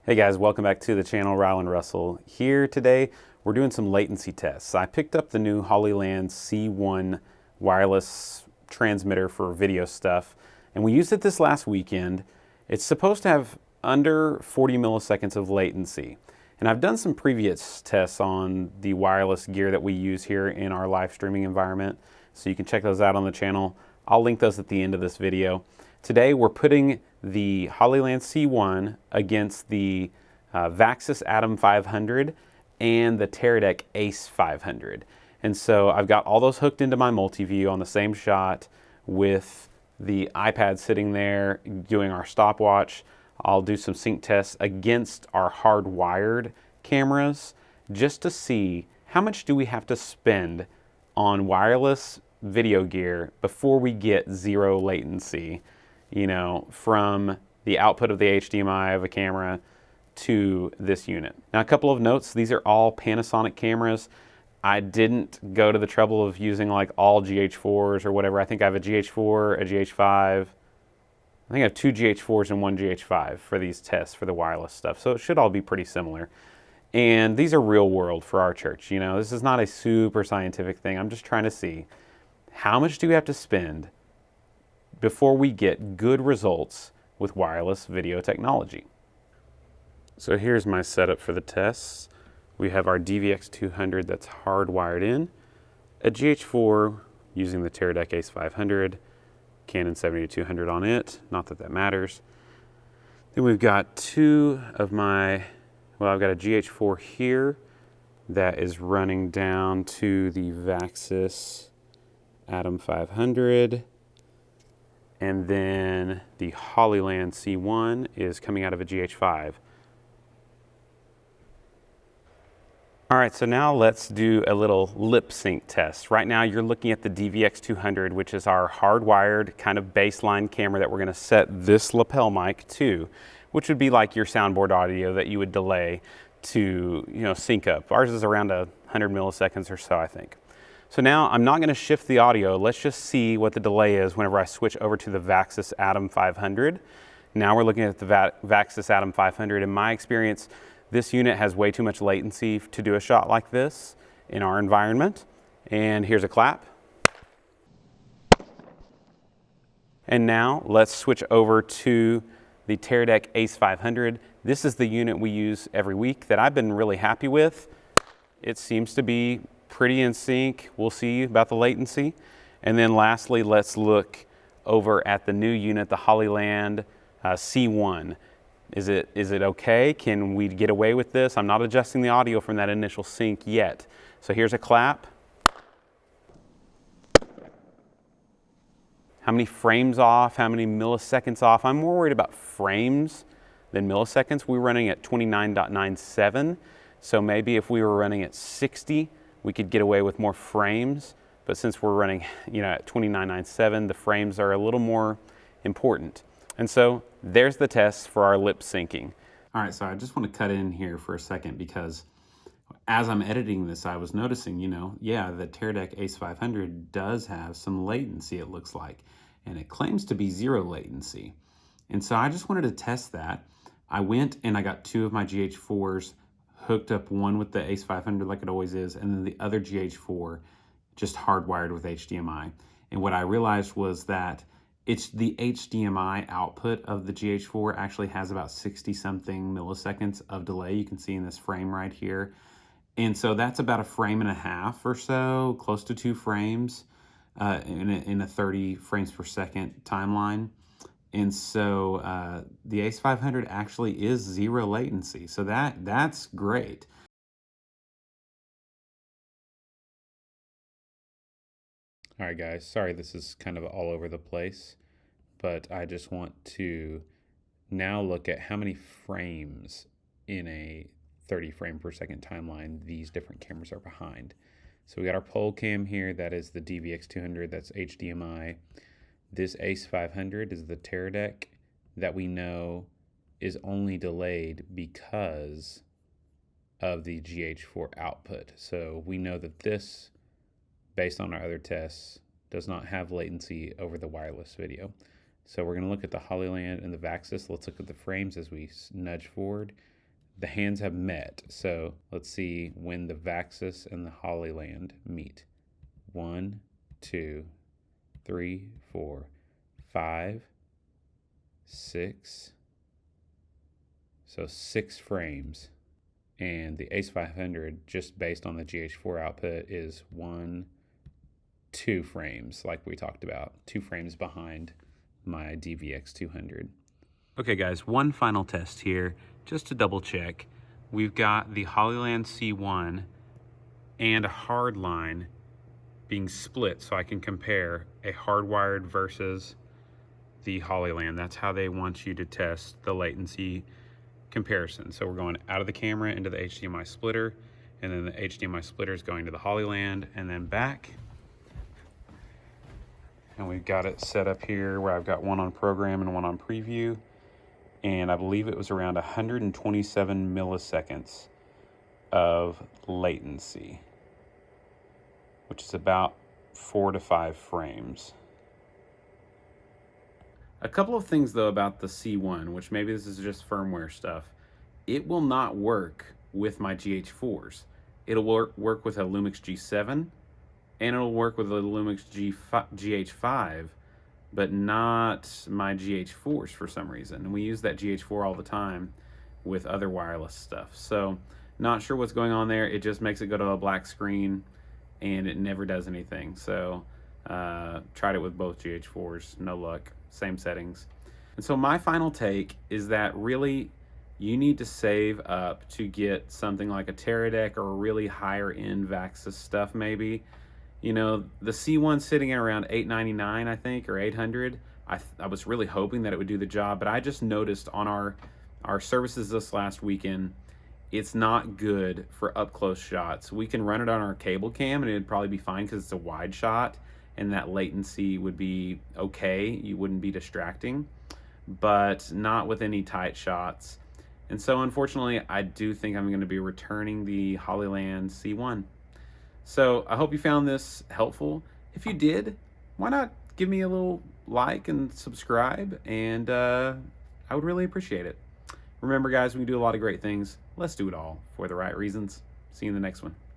Hey guys, welcome back to the channel. Ryland Russell here. Today we're doing some latency tests. I picked up the new Hollyland C1 wireless transmitter for video stuff, and we used it this last weekend. It's supposed to have under 40 milliseconds of latency. And I've done some previous tests on the wireless gear that we use here in our live streaming environment, so you can check those out on the channel. I'll link those at the end of this video. Today we're putting the Hollyland C1 against the Vaxis Atom 500 and the Teradek Ace 500. And so I've got all those hooked into my multi-view on the same shot with the iPad sitting there doing our stopwatch. I'll do some sync tests against our hardwired cameras just to see how much do we have to spend on wireless video gear before we get zero latency, you know, from the output of the HDMI of a camera to this unit. Now, a couple of notes, these are all Panasonic cameras. I didn't go to the trouble of using like all GH4s or whatever. I think I have a GH4, a GH5. I think I have two GH4s and one GH5 for these tests for the wireless stuff. So it should all be pretty similar. And these are real world for our church. You know, this is not a super scientific thing. I'm just trying to see how much do we have to spend before we get good results with wireless video technology. So here's my setup for the tests. We have our DVX200 that's hardwired in, a GH4 using the Teradek Ace 500, Canon 70-200 on it, not that that matters. Then we've got two of my, well, I've got a GH4 here that is running down to the Vaxis Atom 500. And then the Hollyland C1 is coming out of a GH5. All right, so now let's do a little lip sync test. Right now you're looking at the DVX200, which is our hardwired kind of baseline camera that we're gonna set this lapel mic to, which would be like your soundboard audio that you would delay to, you know, sync up. Ours is around 100 milliseconds or so, I think. So now I'm not going to shift the audio. Let's just see what the delay is whenever I switch over to the Vaxis Atom 500. Now we're looking at the Vaxis Atom 500. In my experience, this unit has way too much latency to do a shot like this in our environment. And here's a clap. And now let's switch over to the Teradek Ace 500. This is the unit we use every week that I've been really happy with. It seems to be pretty in sync. We'll see about the latency. And then lastly, let's look over at the new unit, the Hollyland C1. Is it okay? Can we get away with this? I'm not adjusting the audio from that initial sync yet. So here's a clap. How many frames off? How many milliseconds off? I'm more worried about frames than milliseconds. We're running at 29.97. So maybe if we were running at 60, we could get away with more frames, but since we're running, you know, at 29.97, the frames are a little more important. And so there's the test for our lip syncing. All right, so I just want to cut in here for a second because as I'm editing this, I was noticing, you know, yeah, the Teradek Ace 500 does have some latency, it looks like, and it claims to be zero latency. And so I just wanted to test that. I went and I got two of my GH4s hooked up, one with the Ace 500 like it always is, and then the other GH4 just hardwired with HDMI. And what I realized was that it's the HDMI output of the GH4 actually has about 60 something milliseconds of delay. You can see in this frame right here. And so that's about 1.5 frames or so, close to 2 frames in a 30 frames per second timeline. And so the Ace 500 actually is zero latency. So that's great. All right, guys, sorry this is kind of all over the place, but I just want to now look at how many frames in a 30 frame per second timeline these different cameras are behind. So we got our pole cam here, that is the DVX200, that's HDMI. This Ace 500 is the Teradek that we know is only delayed because of the GH4 output. So we know that this, based on our other tests, does not have latency over the wireless video. So we're going to look at the Hollyland and the Vaxis. Let's look at the frames as we nudge forward. the hands have met. So let's see when the Vaxis and the Hollyland meet. 1, 2, 3, 4, 5, 6. So 6 frames. And the Ace 500, just based on the GH4 output, is 1, 2 frames, like we talked about. 2 frames behind my DVX 200. Okay guys, one final test here, just to double check. We've got the Hollyland C1 and a hard line being split, so I can compare a hardwired versus the Hollyland. That's how they want you to test the latency comparison. So we're going out of the camera into the HDMI splitter, and then the HDMI splitter is going to the Hollyland, and then back. And we've got it set up here where I've got one on program and one on preview. And I believe it was around 127 milliseconds of latency, which is about 4 to 5 frames. A couple of things though about the C1, which maybe this is just firmware stuff. It will not work with my GH4s. It'll work with a Lumix G7, and it'll work with a Lumix GH5, but not my GH4s for some reason. And we use that GH4 all the time with other wireless stuff. So not sure what's going on there. It just makes it go to a black screen and it never does anything. So tried it with both GH4s, no luck, same settings. And so my final take is that really you need to save up to get something like a Teradek or a really higher end Vaxis stuff maybe. You know, the C1 sitting at around $899, I think, or $800. I was really hoping that it would do the job, but I just noticed on our services this last weekend, it's not good for up close shots. We can run it on our cable cam and it'd probably be fine because it's a wide shot and that latency would be okay. You wouldn't be distracting, but not with any tight shots. And so unfortunately, I do think I'm going to be returning the Hollyland C1. So I hope you found this helpful. If you did, why not give me a little like and subscribe, and I would really appreciate it. Remember guys, we can do a lot of great things. Let's do it all for the right reasons. See you in the next one.